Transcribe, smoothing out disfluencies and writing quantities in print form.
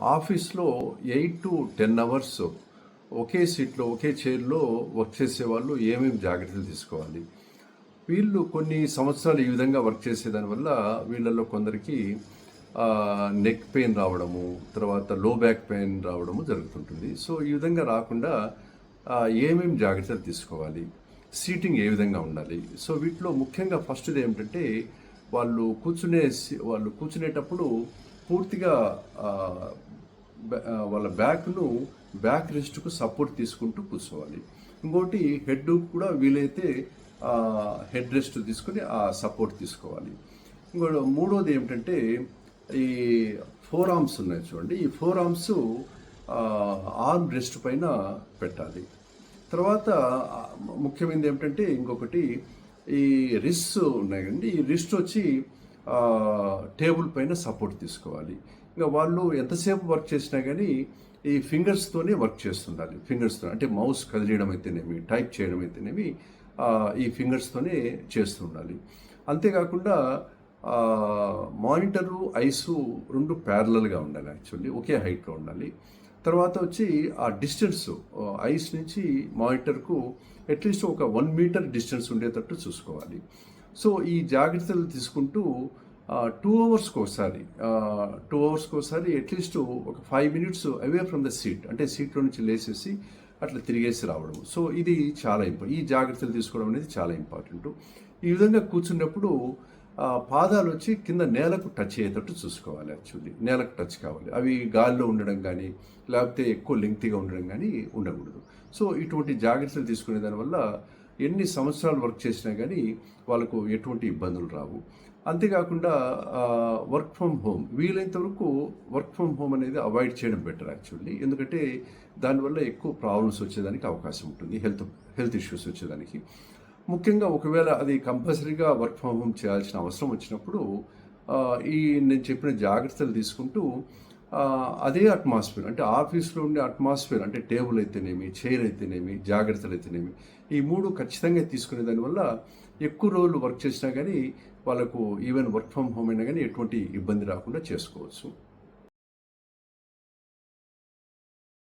ఆఫీస్లో 8 to 10 hours ఒకే సీట్లో ఒకే చైర్లో వర్క్ చేసేవాళ్ళు ఏమేమి జాగ్రత్తలు తీసుకోవాలి? వీళ్ళు కొన్ని సంవత్సరాలు ఈ విధంగా వర్క్ చేసేదానివల్ల వీళ్ళల్లో కొందరికి నెక్ పెయిన్ రావడము, తర్వాత లో బ్యాక్ పెయిన్ రావడము జరుగుతుంటుంది. సో ఈ విధంగా రాకుండా ఏమేమి జాగ్రత్తలు తీసుకోవాలి? సీటింగ్ ఏ విధంగా ఉండాలి? సో వీటిలో ముఖ్యంగా ఫస్ట్ది ఏమిటంటే వాళ్ళు కూర్చునేటప్పుడు పూర్తిగా వాళ్ళ బ్యాక్ రెస్ట్కు సపోర్ట్ తీసుకుంటూ కూర్చోవాలి. ఇంకోటి హెడ్ కూడా వీలైతే హెడ్ రెస్ట్ తీసుకుని ఆ సపోర్ట్ తీసుకోవాలి. ఇంకోటి మూడోది ఏమిటంటే ఈ 4 arms ఉన్నాయి చూడండి, ఈ 4 arms ఆర్మ్ రెస్ట్ పైన పెట్టాలి. తర్వాత ముఖ్యమైనది ఏమిటంటే ఇంకొకటి ఈ రిస్ట్ ఉన్నాయి కండి, ఈ రిస్ట్ వచ్చి టేబుల్ పైన సపోర్ట్ తీసుకోవాలి. ఇంకా వాళ్ళు ఎంతసేపు వర్క్ చేసినా కానీ ఈ ఫింగర్స్తోనే వర్క్ చేస్తుండాలి. ఫింగర్స్తో అంటే మౌస్ కదిలియడం అయితేనేమి, టైప్ చేయడం అయితేనేమి ఈ ఫింగర్స్తోనే చేస్తుండాలి. అంతేకాకుండా మానిటరు ఐసు రెండు ప్యారలల్గా ఉండాలి, యాక్చువల్లీ ఒకే హైట్లో ఉండాలి. తర్వాత వచ్చి ఆ డిస్టెన్స్ ఐస్ నుంచి మానిటర్కు అట్లీస్ట్ ఒక 1 మీటర్ డిస్టెన్స్ ఉండేటట్టు చూసుకోవాలి. సో ఈ జాగ్రత్తలు తీసుకుంటూ 2 అవర్స్కి ఒకసారి అట్లీస్ట్ ఒక 5 minutes away from the seat, అంటే సీట్లో నుంచి లేసేసి అట్లా తిరిగేసి రావడం. సో ఇది చాలా ఈ జాగ్రత్తలు తీసుకోవడం అనేది చాలా ఇంపార్టెంట్. ఈ విధంగా కూర్చున్నప్పుడు పాదాలు వచ్చి కింద నేలకు టచ్ అయ్యేటట్టు చూసుకోవాలి. యాక్చువల్లీ నేలకు టచ్ కావాలి, అవి గాల్లో ఉండడం కానీ లేకపోతే ఎక్కువ లెంగ్తీగా ఉండడం కానీ ఉండకూడదు. సో ఇటువంటి జాగ్రత్తలు తీసుకునే దానివల్ల ఎన్ని సంవత్సరాలు వర్క్ చేసినా కానీ వాళ్ళకు ఎటువంటి ఇబ్బందులు రావు. అంతేకాకుండా వర్క్ ఫ్రమ్ హోమ్ వీలైనంత వరకు వర్క్ ఫ్రమ్ హోమ్ అనేది అవాయిడ్ చేయడం బెటర్ యాక్చువల్లీ. ఎందుకంటే దానివల్ల ఎక్కువ ప్రాబ్లమ్స్ వచ్చేదానికి అవకాశం ఉంటుంది, హెల్త్ ఇష్యూస్ వచ్చేదానికి. ముఖ్యంగా ఒకవేళ అది కంపల్సరీగా వర్క్ ఫ్రమ్ హోమ్ చేయాల్సిన అవసరం వచ్చినప్పుడు నేను చెప్పిన జాగ్రత్తలు తీసుకుంటూ అదే అట్మాస్ఫియర్, అంటే ఆఫీస్లో ఉండే అట్మాస్ఫియర్, అంటే టేబుల్ అయితేనేమి, చైర్ అయితేనేమి, జాగ్రత్తలు అయితేనేమి, ఈ 3 ఖచ్చితంగా తీసుకునే దానివల్ల ఎక్కువ రోజులు వర్క్ చేసినా కానీ వాళ్ళకు ఈవెన్ వర్క్ ఫ్రమ్ హోమ్ అయినా కానీ ఎటువంటి ఇబ్బంది రాకుండా చేసుకోవచ్చు.